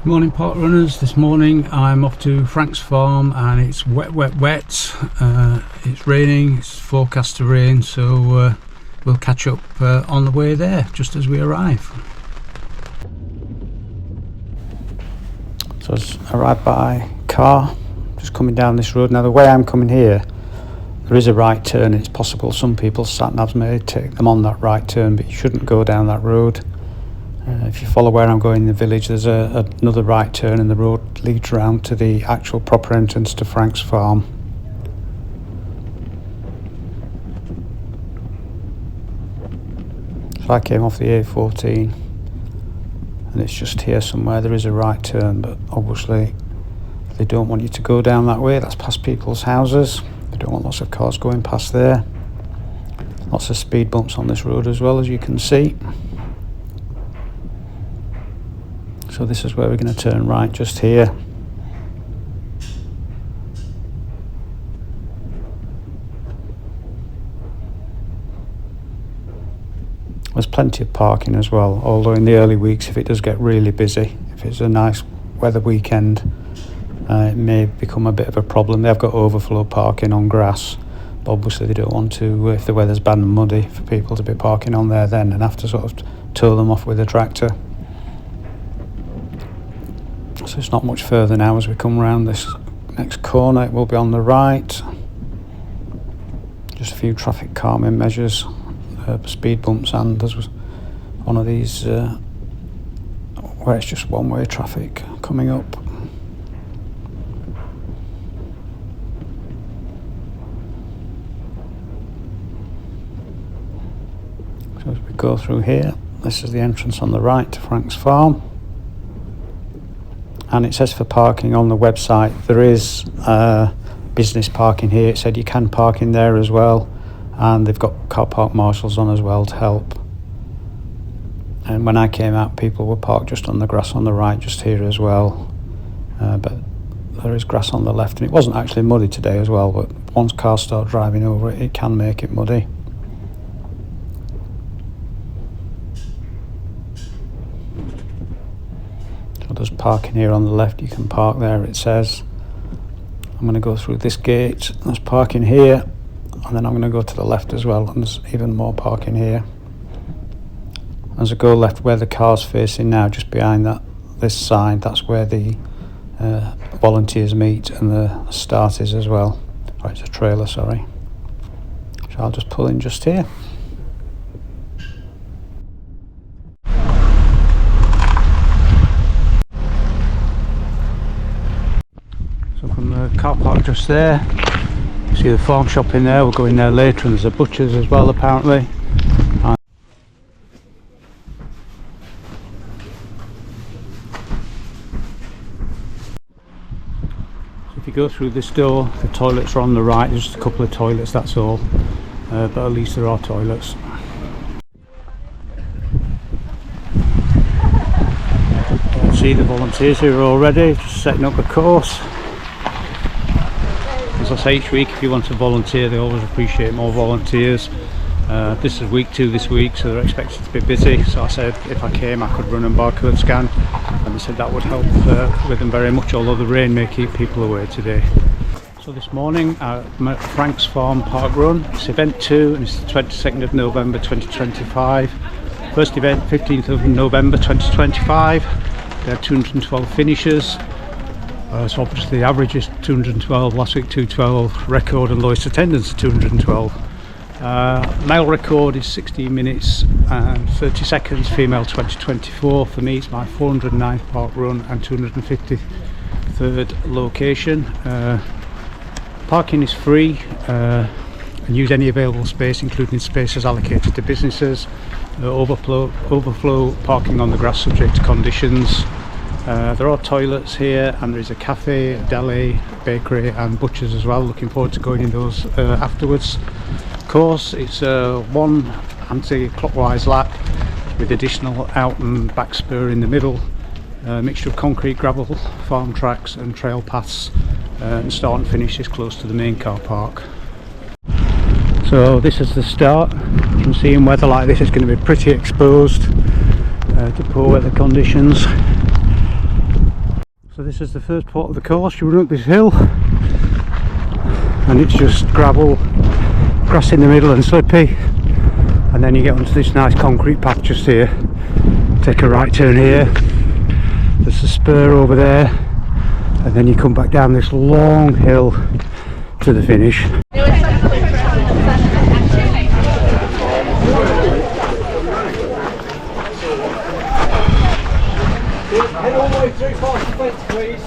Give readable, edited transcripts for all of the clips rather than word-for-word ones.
Good morning, park runners. This morning I'm off to Frank's farm and it's wet. It's raining, it's forecast to rain, so we'll catch up on the way there just as we arrive. So I arrived by car, just coming down this road. Now the way I'm coming here, there is a right turn. It's possible some people's sat-navs may take them on that right turn, but you shouldn't go down that road. If you follow where I'm going in the village, there's another right turn and the road leads around to the actual proper entrance to Frank's farm. So I came off the A14 and it's just here somewhere. There is a right turn, but obviously they don't want you to go down that way. That's past people's houses. They don't want lots of cars going past there. Lots of speed bumps on this road as well, as you can see. So this is where we're going to turn right, just here. There's plenty of parking as well, although in the early weeks, if it does get really busy, if it's a nice weather weekend, it may become a bit of a problem. They've got overflow parking on grass, but obviously they don't want to, if the weather's bad and muddy, for people to be parking on there then and have to sort of tow them off with a tractor. So it's not much further now as we come around this next corner. It will be on the right. Just a few traffic calming measures, speed bumps, and there's one of these where it's just one-way traffic coming up. So as we go through here, this is the entrance on the right to Frank's farm. And it says for parking on the website, there is business parking here. It said you can park in there as well, and they've got car park marshals on as well to help. And when I came out, people were parked just on the grass on the right, just here as well. But there is grass on the left, and it wasn't actually muddy today as well, but once cars start driving over it, it can make it muddy. There's parking here on the left, you can park there, it says. I'm going to go through this gate, there's parking here, and then I'm going to go to the left as well, and there's even more parking here. As I go left, where the car's facing now, just behind this sign, that's where the volunteers meet and the start is as well. Right, it's a trailer, sorry. So I'll just pull in just here. Car park just there. You see the farm shop in there. We'll go in there later, and there's a butcher's as well apparently. So if you go through this door, the toilets are on the right. There's just a couple of toilets, that's all, but at least there are toilets. See the volunteers here already, just setting up the course. As I say, each week if you want to volunteer, they always appreciate more volunteers. This is week 2 this week, so they're expected to be busy. So I said if I came I could run a barcode scan, and they said that would help with them very much, although the rain may keep people away today. So this morning I'm at Frank's farm Parkrun. It's event 2 and it's the 22nd of November 2025. First event 15th of November 2025. There are 212 finishers. So obviously the average is 212, last week 212, record and lowest attendance 212. Male record is 16 minutes and 30 seconds, female 2024. For me it's my 409th park run and 253rd location. Parking is free and use any available space, including spaces allocated to businesses. Overflow parking on the grass subject to conditions. There are toilets here, and there is a cafe, a deli, bakery and butchers as well. Looking forward to going in those afterwards. Course, it's one anti-clockwise lap with additional out and back spur in the middle. Mixture of concrete, gravel, farm tracks and trail paths, and start and finish is close to the main car park. So this is the start. You can see in weather like this it's going to be pretty exposed to poor weather conditions. So this is the first part of the course. You run up this hill and it's just gravel, grass in the middle and slippy, and then you get onto this nice concrete path just here. Take a right turn here, there's a spur over there, and then you come back down this long hill to the finish. Head all the way through past the fence, please.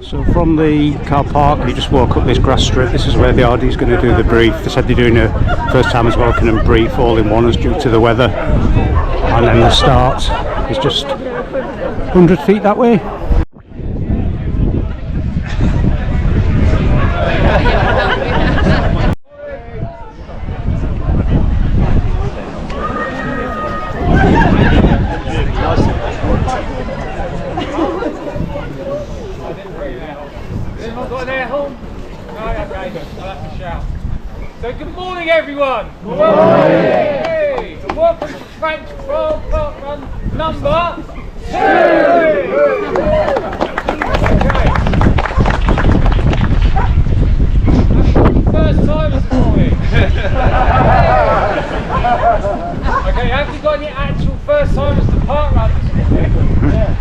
So from the car park, you just walk up this grass strip. This is where the RD is going to do the brief. They said they're doing a first timers welcome and brief all in one as due to the weather. And then the start is just 100 feet that way. So good morning everyone! Good morning! Hey, and welcome to franksfarm Parkrun number 2! Okay. First time this morning. Okay, have you got any actual first timers to parkrun this morning?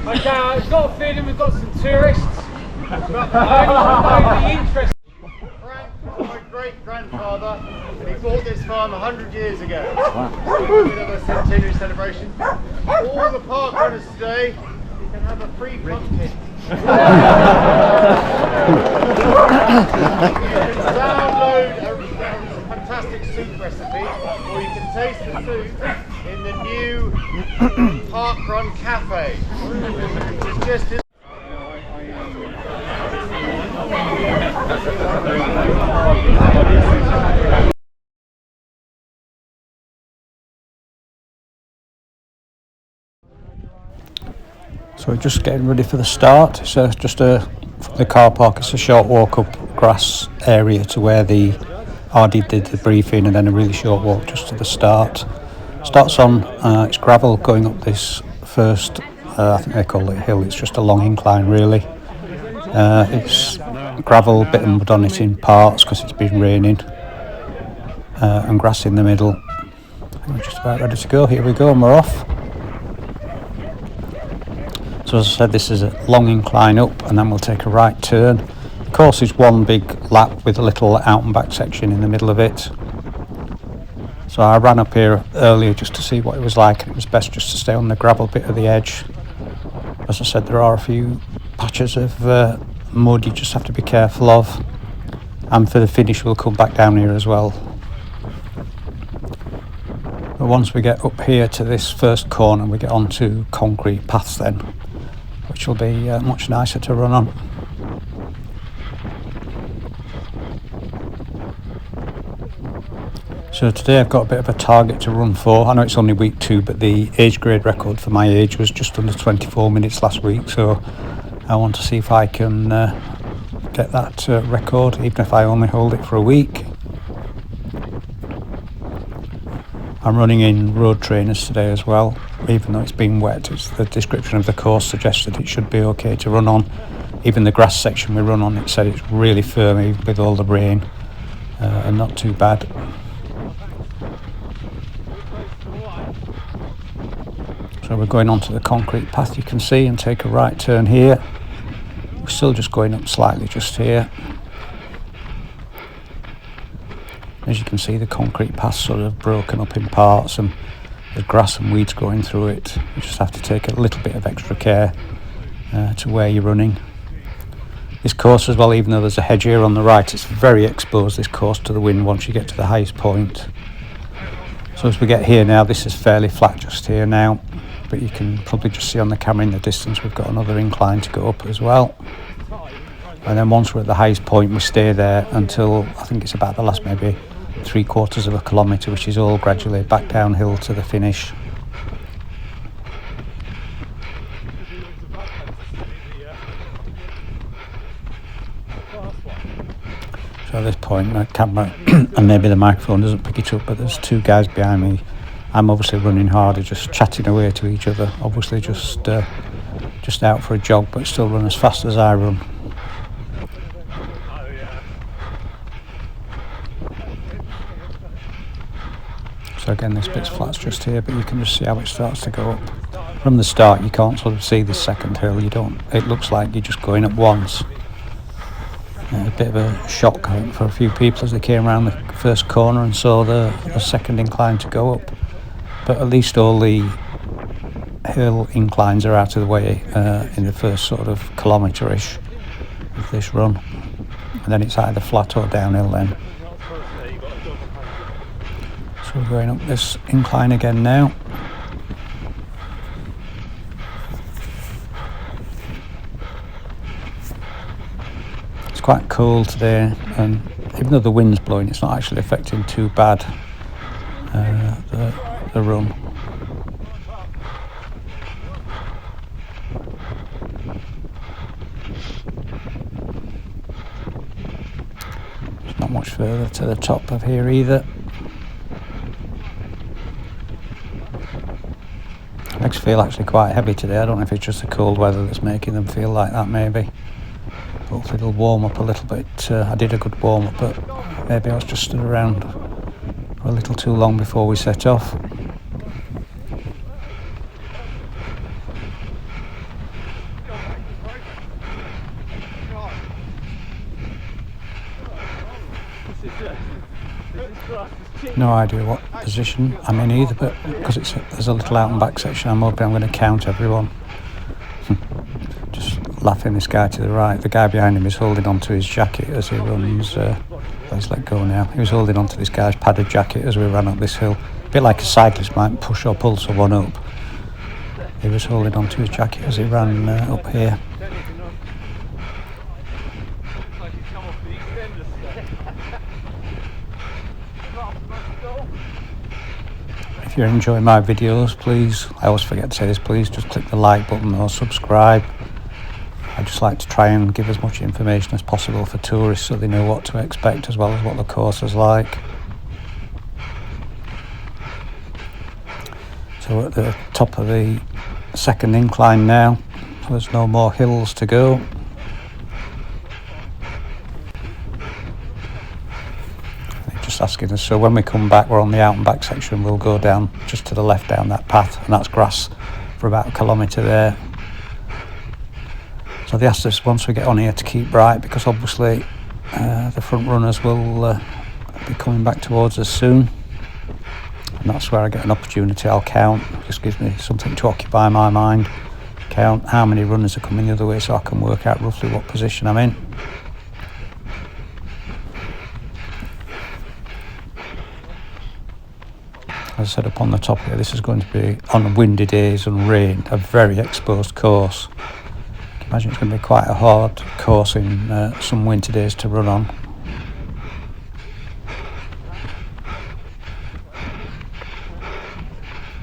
Okay, I've got a feeling we've got some tourists, but only interested. Frank was my great-grandfather, and he bought this farm 100 years ago. With a centenary celebration. All the park runners today, you can have a free pumpkin. You can download a fantastic soup recipe, or you can taste the soup in the new Parkrun Café, which is just in So we're just getting ready for the start. So just from the car park, it's a short walk up grass area to where the RD did the briefing, and then a really short walk just to the start. Starts on, it's gravel going up this first, I think they call it a hill, it's just a long incline really. It's gravel, bit of mud on it in parts because it's been raining, and grass in the middle. We're just about ready to go, here we go and we're off. So as I said, this is a long incline up and then we'll take a right turn. The course is one big lap with a little out and back section in the middle of it. So I ran up here earlier just to see what it was like, and it was best just to stay on the gravel bit of the edge. As I said, there are a few patches of mud you just have to be careful of, and for the finish we'll come back down here as well. But once we get up here to this first corner, we get onto concrete paths then, which will be much nicer to run on. So today I've got a bit of a target to run for. I know it's only week 2, but the age grade record for my age was just under 24 minutes last week, so I want to see if I can get that record, even if I only hold it for a week. I'm running in road trainers today as well, even though it's been wet. It's the description of the course suggested it should be okay to run on. Even the grass section we run on, it said it's really firm even with all the rain, and not too bad. So we're going onto the concrete path, you can see, and take a right turn here. We're still just going up slightly just here. As you can see, the concrete path's sort of broken up in parts and there's grass and weeds growing through it. You just have to take a little bit of extra care to where you're running. This course as well, even though there's a hedge here on the right, it's very exposed, this course, to the wind once you get to the highest point. So as we get here now, this is fairly flat just here now, but you can probably just see on the camera in the distance we've got another incline to go up as well. And then once we're at the highest point, we stay there until I think it's about the last maybe 3/4 of a kilometre, which is all gradually back downhill to the finish. So at this point my camera and maybe the microphone doesn't pick it up, but there's two guys behind me. I'm obviously running harder, just chatting away to each other, obviously just out for a jog, but still run as fast as I run. So again, this bit's flat's just here, but you can just see how it starts to go up. From the start you can't sort of see this second hill, it looks like you're just going up once. A bit of a shock, I think, for a few people as they came around the first corner and saw the second incline to go up. But at least all the hill inclines are out of the way in the first sort of kilometre-ish of this run. And then it's either flat or downhill then. So we're going up this incline again now. It's quite cold today, and even though the wind's blowing, it's not actually affecting too bad the run. It's not much further to the top of here either. Legs feel actually quite heavy today. I don't know if it's just the cold weather that's making them feel like that, maybe. Hopefully it'll warm up a little bit. I did a good warm up, but maybe I was just stood around for a little too long before we set off. No idea what position I'm in either, but because there's a little out and back section, I'm hoping I'm going to count everyone. Just laughing, this guy to the right, the guy behind him is holding onto his jacket as he runs. He's let go now. He was holding onto this guy's padded jacket as we ran up this hill. A bit like a cyclist might push or pull someone up. He was holding onto his jacket as he ran up here. If you're enjoying my videos, please, I always forget to say this, please just click the like button or subscribe. I just like to try and give as much information as possible for tourists so they know what to expect as well as what the course is like. So we're at the top of the second incline now, so there's no more hills to go. Just asking us, so when we come back, we're on the out and back section, we'll go down just to the left down that path, and that's grass for about a kilometre there. So they asked us once we get on here to keep bright, because obviously the front runners will be coming back towards us soon, and that's where I get an opportunity. I'll count, it just gives me something to occupy my mind, count how many runners are coming the other way so I can work out roughly what position I'm in. As I said up on the top here, this is going to be, on windy days and rain, a very exposed course. I can imagine it's going to be quite a hard course in some winter days to run on.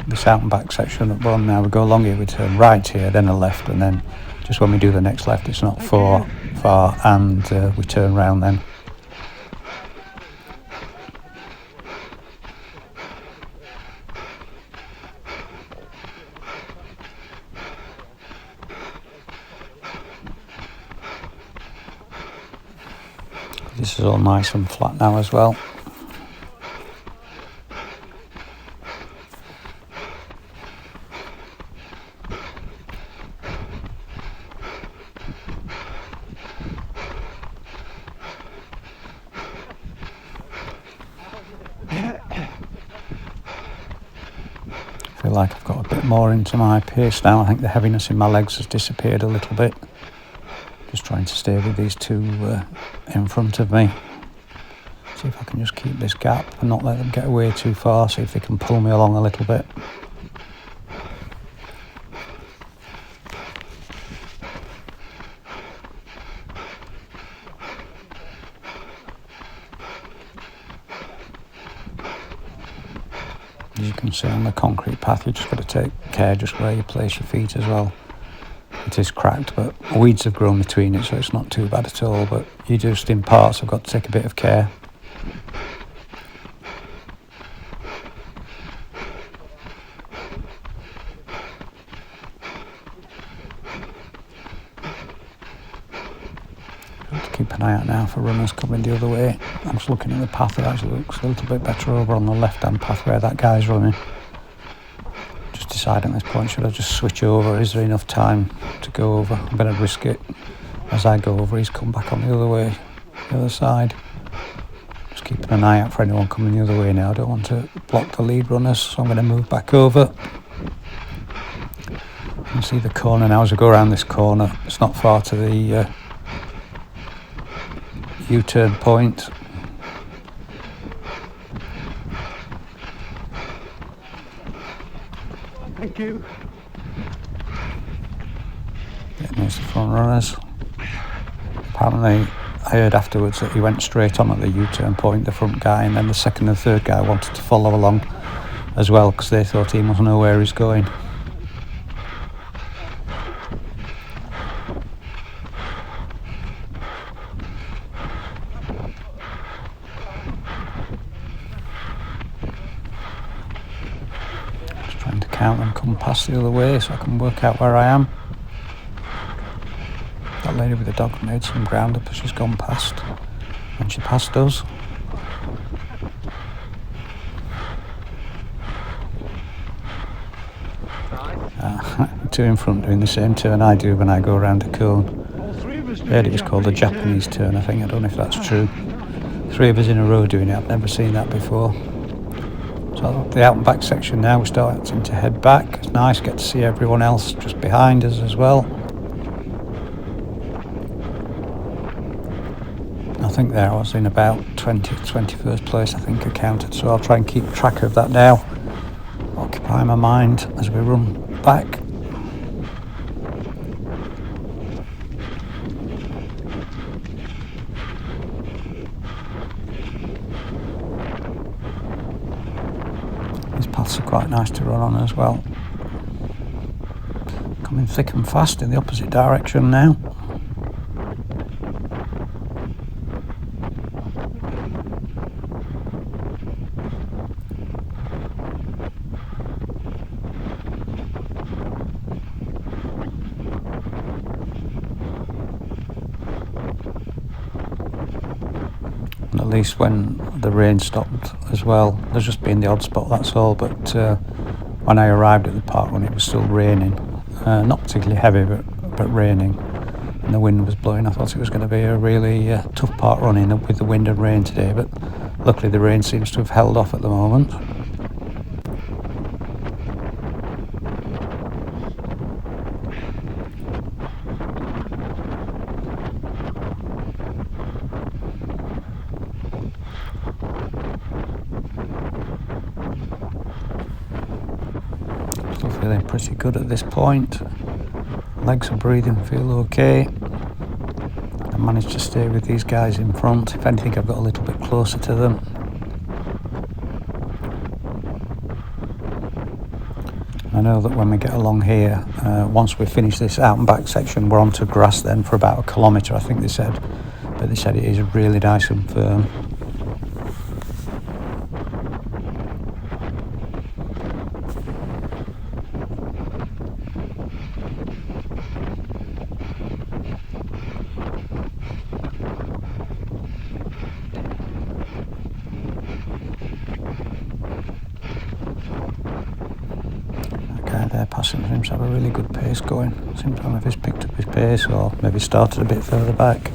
This out and back section that we're on now, we go along here, we turn right here, then a left, and then just when we do the next left, it's not far, and we turn round then. This is all nice and flat now as well. I feel like I've got a bit more into my pace now. I think the heaviness in my legs has disappeared a little bit. Just trying to stay with these two in front of me. See if I can just keep this gap and not let them get away too far, see if they can pull me along a little bit. As you can see on the concrete path, you just got to take care just where you place your feet as well. it is cracked, but weeds have grown between it, so it's not too bad at all. But you just in parts have got to take a bit of care. Keep an eye out now for runners coming the other way. I'm just looking at the path. It actually looks a little bit better over on the left-hand path where that guy's running. Just deciding at this point, should I just switch over? Is there enough time to go over? I'm going to risk it. As I go over, he's come back on the other way, the other side. Just keeping an eye out for anyone coming the other way now. I don't want to block the lead runners, so I'm going to move back over. You can see the corner now as I go around this corner. It's not far to the U-turn point. Thank you. There's the front runners. Apparently, I heard afterwards that he went straight on at the U-turn point, the front guy, and then the second and third guy wanted to follow along as well because they thought he must know where he's going. Count them come past the other way so I can work out where I am. That lady with the dog made some ground up as she's gone past, and she passed us. Two in front doing the same turn I do when I go around a cone. I heard it was called the Japanese turn, I think. I don't know if that's true. 3 of us in a row doing it. I've never seen that before. So the out and back section now, we're starting to head back. It's nice, get to see everyone else just behind us as well. I think there I was in about 21st place, I think I counted, so I'll try and keep track of that now. Occupy my mind as we run back. Paths are quite nice to run on as well. Coming thick and fast in the opposite direction now. And at least when the rain stopped as well, there's just been the odd spot, that's all, but when I arrived at the Parkrun it was still raining, not particularly heavy but raining, and the wind was blowing. I thought it was going to be a really tough Parkrun with the wind and rain today, but luckily the rain seems to have held off at the moment. Feeling pretty good at this point. Legs are breathing, feel okay. I managed to stay with these guys in front. If anything, I've got a little bit closer to them. I know that when we get along here, once we finish this out and back section, we're onto grass then for about 1 kilometre, I think they said. But they said it is really nice and firm. There passing seems to have a really good pace going. Seems to have picked up his pace or maybe started a bit further back.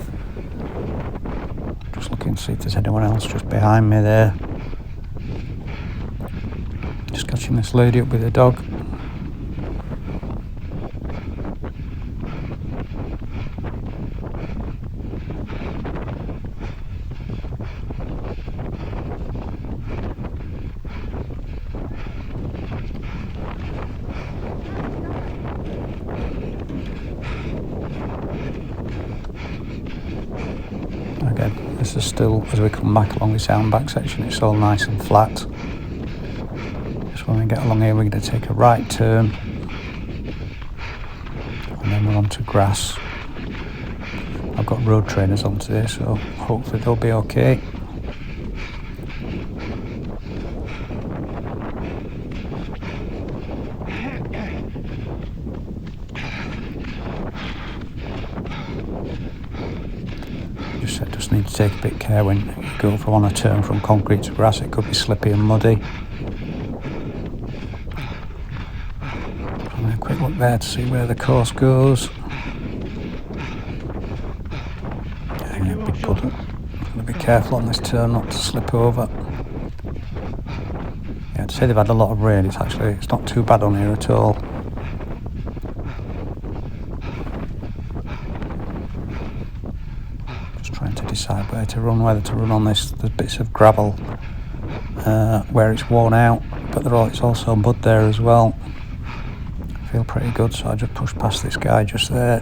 Just looking to see if there's anyone else just behind me there. Just catching this lady up with a dog. Again, this is still, as we come back along this out and back section, it's all nice and flat. Just when we get along here, we're going to take a right turn. And then we're on to grass. I've got road trainers on today, so hopefully they'll be okay. Just need to take a bit of care when you go on a turn from concrete to grass. It could be slippy and muddy. Having a quick look there to see where the course goes. Yeah, big puddle. Got to be careful on this turn not to slip over. Yeah, to say they've had a lot of rain, it's not too bad on here at all. Trying to decide whether to run on this. There's bits of gravel where it's worn out, but it's also mud there as well. I feel pretty good, so I just pushed past this guy just there.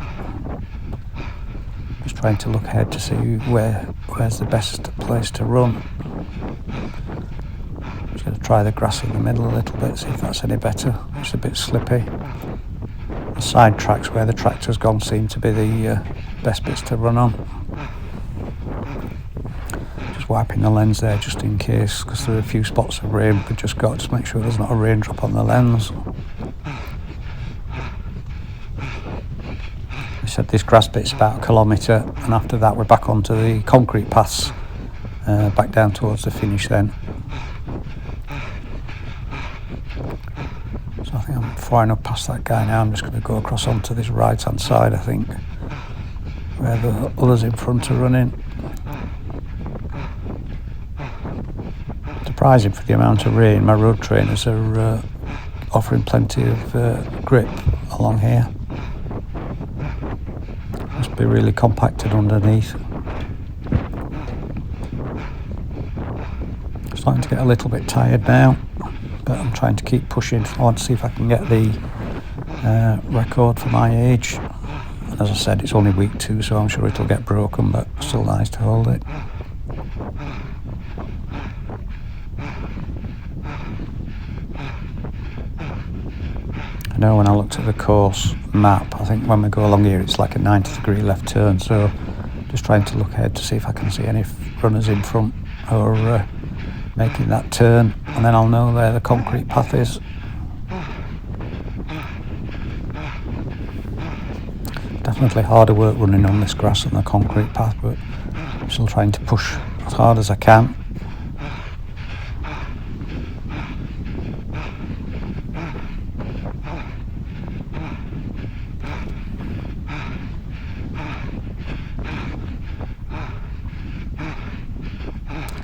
Just trying to look ahead to see where's the best place to run. Just going to try the grass in the middle a little bit, see if that's any better. It's a bit slippy. The side tracks where the tractor's gone seem to be the best bits to run on. Wiping the lens there just in case, because there are a few spots of rain. We've just got to make sure there's not a raindrop on the lens. We said this grass bit's about 1 kilometre, and after that we're back onto the concrete paths, back down towards the finish then. So I think I'm far enough past that guy now. I'm just going to go across onto this right hand side, I think, where the others in front are running. Surprising for the amount of rain, my road trainers are offering plenty of grip along here. Must be really compacted underneath. Starting to get a little bit tired now, but I'm trying to keep pushing. I want to see if I can get the record for my age. And as I said, it's only week 2, so I'm sure it'll get broken, but still nice to hold it. I know when I looked at the course map, I think when we go along here it's like a 90-degree left turn, so just trying to look ahead to see if I can see any runners in front or making that turn, and then I'll know where the concrete path is. Definitely harder work running on this grass than the concrete path, but I'm still trying to push as hard as I can.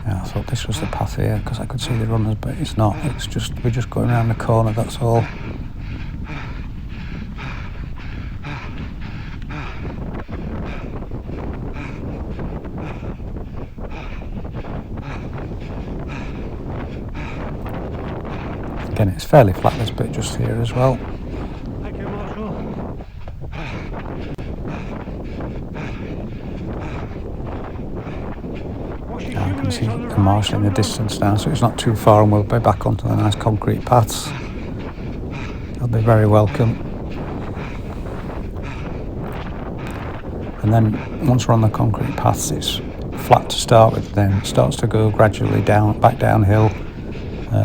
I thought this was the path here because I could see the runners, but it's not. We're just going around the corner, that's all. Again, it's fairly flat, this bit just here as well. Thank you, Marshall. Now I can see the marshal in the distance now, so it's not too far and we'll be back onto the nice concrete paths. They'll be very welcome. And then once we're on the concrete paths, it's flat to start with, then it starts to go gradually back downhill,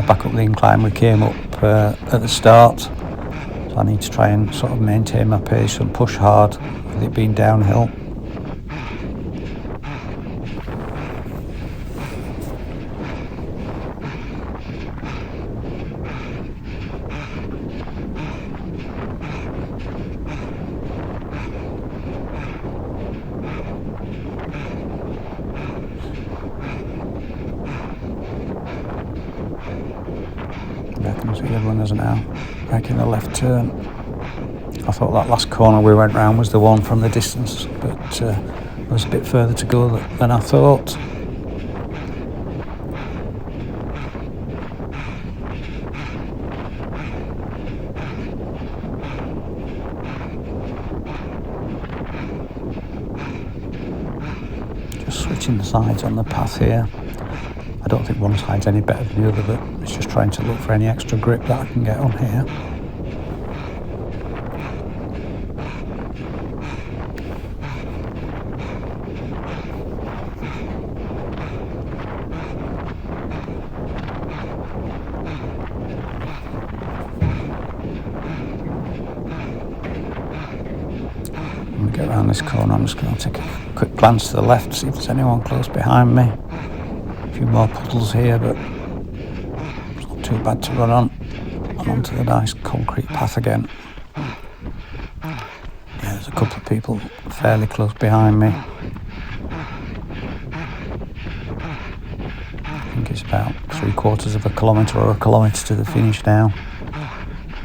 back up the incline we came up at the start. So I need to try and sort of maintain my pace and push hard with it being downhill. There comes the other runners now, making the left turn. I thought that last corner we went round was the one from the distance, but it was a bit further to go than I thought. Just switching the sides on the path here. I don't think one side's any better than the other, but it's just trying to look for any extra grip that I can get on here. this corner. I'm just going to take a quick glance to the left, see if there's anyone close behind me. A few more puddles here, but it's not too bad to run on. And onto the nice concrete path again. Yeah, there's a couple of people fairly close behind me. I think it's about 3/4 of a kilometre or a kilometre to the finish now.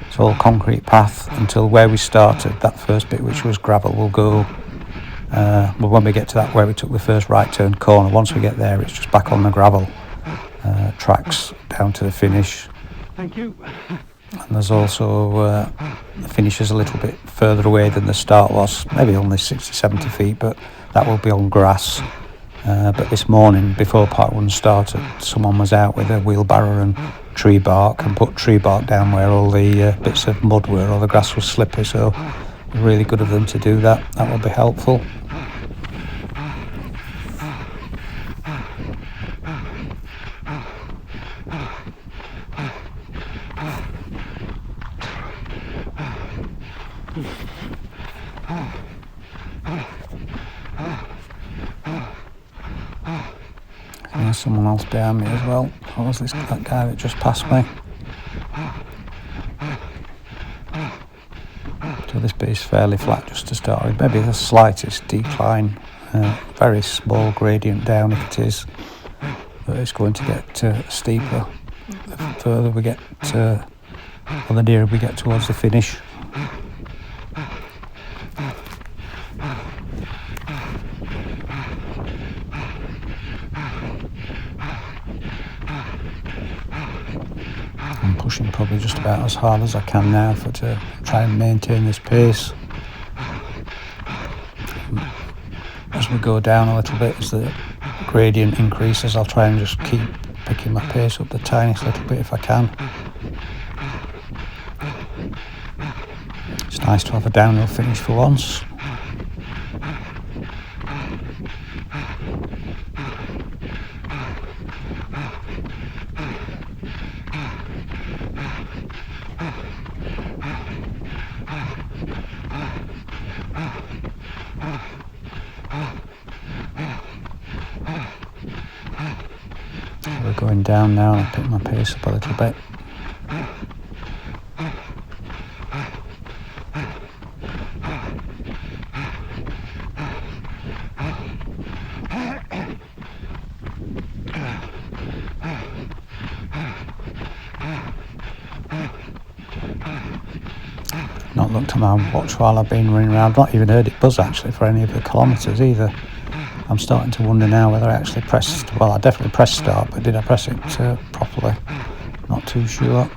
It's all concrete path until where we started. That first bit, which was gravel, will go. Well, when we get to that where we took the first right turn corner, once we get there, it's just back on the gravel tracks down to the finish. Thank you. And there's also the finish is a little bit further away than the start was, maybe only 60-70 feet, but that will be on grass. But this morning, before Parkrun started, someone was out with a wheelbarrow and tree bark and put tree bark down where all the bits of mud were, or the grass was slippy, so it was really good of them to do that. That will be helpful. There's someone else behind me as well. What was that guy that just passed me? So this bit is fairly flat just to start with. Maybe the slightest decline, very small gradient down if it is, but it's going to get steeper the further we get, or the nearer we get towards the finish. I'm pushing probably just about as hard as I can now to try and maintain this pace. As we go down a little bit, as the gradient increases, I'll try and just keep picking my pace up the tiniest little bit if I can. It's nice to have a downhill finish for once. We're going down now, and I pick my pace up a little bit. Not looked at my watch while I've been running around. I've not even heard it buzz actually for any of the kilometres either. I'm starting to wonder now whether I actually pressed, well, I definitely pressed start, but did I press it properly? Not too sure.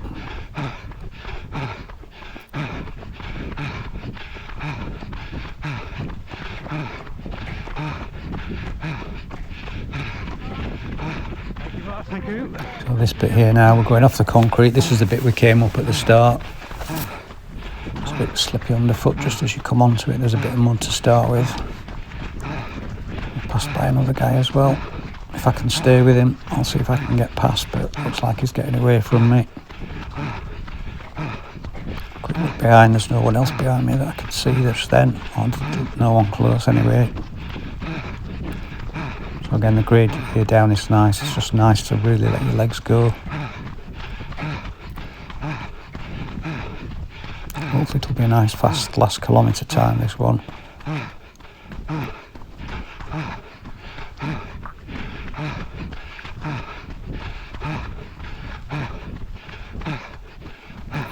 Thank you. So this bit here now, we're going off the concrete. This is the bit we came up at the start. It's a bit slippy underfoot just as you come onto it. There's a bit of mud to start with. Passed by another guy as well. If I can stay with him, I'll see if I can get past, but it looks like he's getting away from me. Quick look behind, there's no one else behind me that I can see just then. No one close anyway. So again, the grade here down is nice. It's just nice to really let your legs go. Hopefully it'll be a nice fast last kilometre time, this one.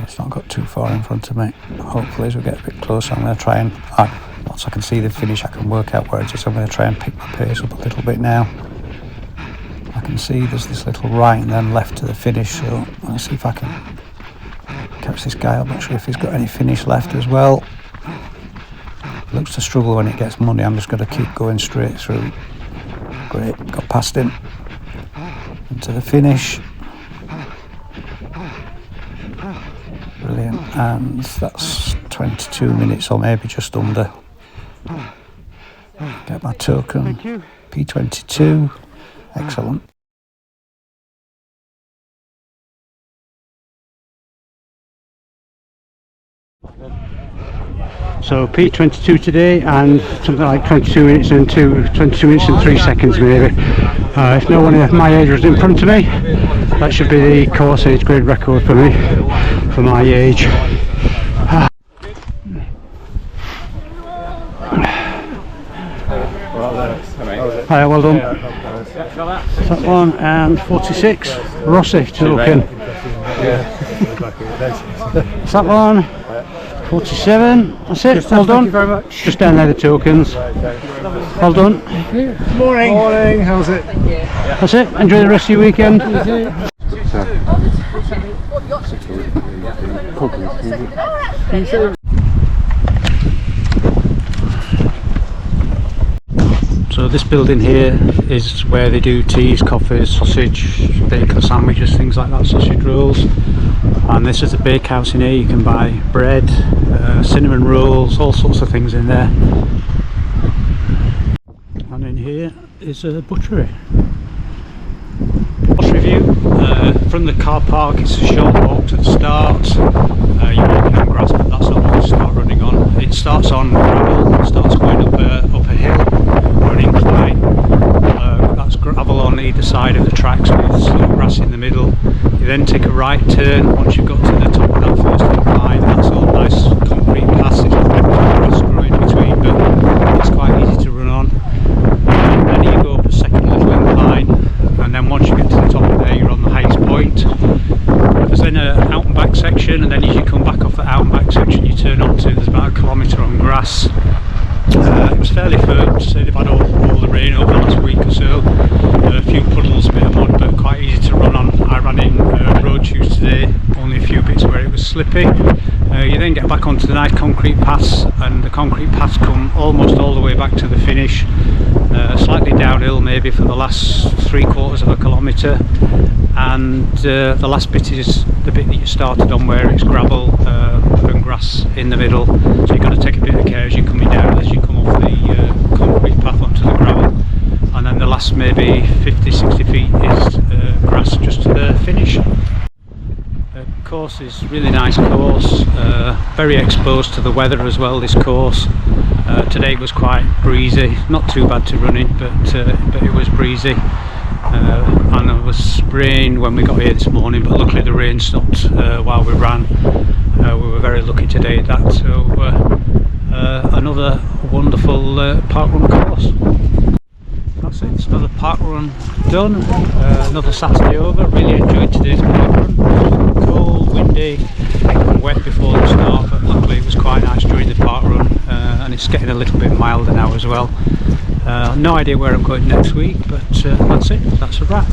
It's not got too far in front of me. Hopefully as we get a bit closer, I'm going to try and, once I can see the finish, I can work out where it is. I'm going to try and pick my pace up a little bit now. I can see there's this little right and then left to the finish, so I'll see if I can catch this guy. I'm not sure if he's got any finish left as well. Looks to struggle when it gets muddy. I'm just going to keep going straight through. Great, got past him. Into the finish. Brilliant, and that's 22 minutes or maybe just under. Get my token. P22. Excellent. So P22 today, and something like 22 minutes and 3 seconds maybe. If no one of my age was in front of me, that should be the course age grade record for me, for my age. Hi, well done. That one, and 46, Rossi to look in. That one, 47, that's it, well done. Thank you very much. Just down there the tokens. Well done. Morning. Morning, how's it? That's it, enjoy the rest of your weekend. So this building here is where they do teas, coffees, sausage, bacon sandwiches, things like that, sausage rolls. And this is the bakehouse in here. You can buy bread, cinnamon rolls, all sorts of things in there. And in here is a butchery. Review from the car park. It's a short walk to the start. You're walking on grass, but that's not what you start running on. It starts on gravel, it starts going up a hill or an incline. That's gravel on either side of the tracks with grass in the middle. You then take a right turn once you've got to the top of that first incline. That's all nice concrete passage, grass growing between, but it's quite easy to run on. Then you go up a second little incline, and then once you get to the top of there, you're on the highest point. There's then an out and back section, and then as you come back off the out and back section, you turn onto, there's about 1 kilometre on grass. It was fairly firm, so they've had all the rain over the last week or so. A few puddles, a bit of mud, but quite easy to run on. I ran in road shoes today, only a few bits where it was slippy. You then get back onto the nice concrete paths, and the concrete paths come almost all the way back to the finish. Slightly downhill maybe for the last 3/4 of a kilometre, and the last bit is the bit that you started on where it's gravel and grass in the middle, so you've got to take a bit of care as you're coming down, as you come off the concrete path onto the gravel. And then the last maybe 50-60 feet is grass just to the finish. The course is a really nice course, very exposed to the weather as well, this course. Today was quite breezy, not too bad to run in, but it was breezy. And it was spraying when we got here this morning, but luckily the rain stopped while we ran. We were very lucky today at that, so another wonderful parkrun course. That's it, it's another parkrun done, another Saturday over. Really enjoyed today's parkrun. Cold, windy and wet before the start, but luckily it was quite nice during the parkrun, and it's getting a little bit milder now as well. No idea where I'm going next week, but that's it, that's a wrap.